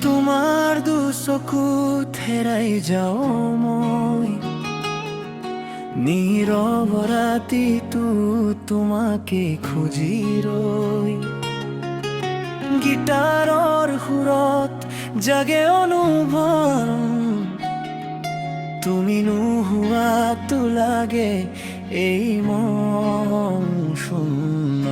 তোমাৰ দুচকুত হেৰাই যাওঁ মই নীৰৱ ৰাতিটো তোমাকে খুজি ৰৈ গীটাৰৰ সুৰত জাগে অনুভৱ তুমি নোহোৱাতো লাগে এই মন শূন্য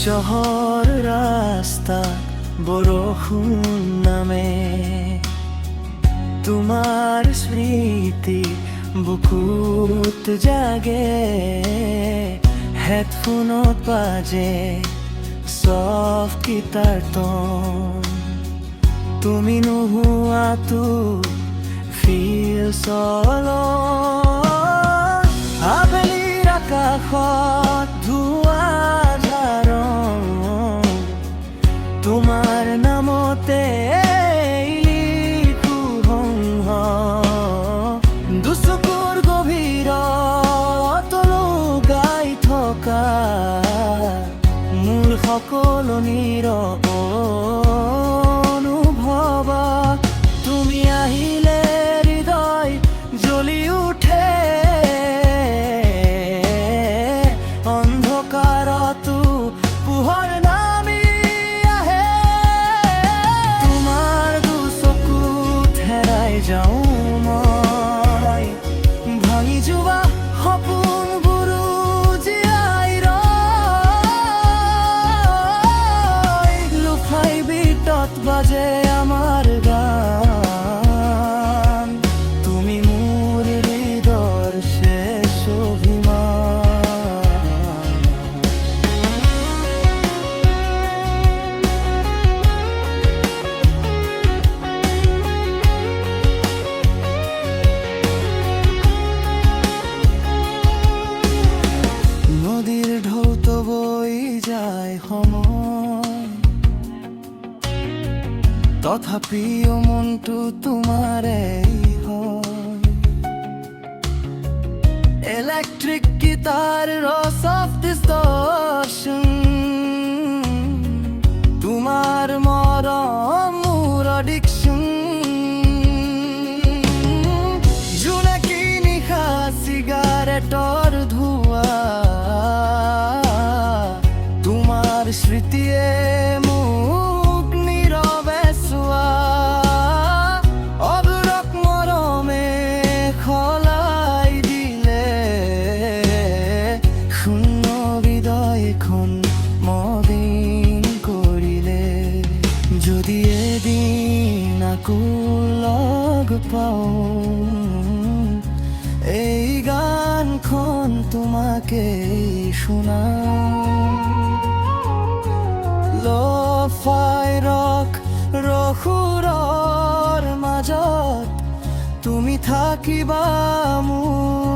চহৰ ৰাস্তাত বৰষুণ নামে তোমাৰ স্মৃতি বুকুত জাগে হেডফোনত বাজে চফ্ট গীটাৰ টন তুমি নোহোৱাতো ফিলছ অলন আবেলিৰ আকাশত ধোঁৱা তোমাৰ নামতে লিখো দুচকুৰ গভীৰত লুকাই থকা মোৰ সকলো অনুভৱ তুমি আহিলে হৃদয় জ্বলি উঠে অন্ধকাৰতো পোহৰ যাওঁ মই ভাঙি যোৱা সপোনবোৰো জীয়াই ৰয় লুফাই বিটত বাজে আমাৰ গান তুমি মোৰ হৃদয়ৰ শেষ অভিমান নদীৰ ঢৌত বৈ যায় সময় তথাপিও মনটো তোমাৰে হয় ইলেক্ট্ৰিক গীটাৰৰ সফ্ট ডিস্টৰশন তোমাৰ মৰম মোৰ এডিকশ্যন জোনাকী নিশা চিগাৰেটৰ ধোঁৱা তোমাৰ স্মৃতিয়ে মোক নীৰৱে চোৱা অবিৰক মৰমে সলাই দিলে শূন্য হৃদয়খন মলিন কৰিলে যদি এদিন আকৌ লগ পাওঁ এই গানখন তোমাকে শুনাওঁ লো-ফাই ৰক ৰসুৰৰ মাজত তুমি থাকিবা মোৰ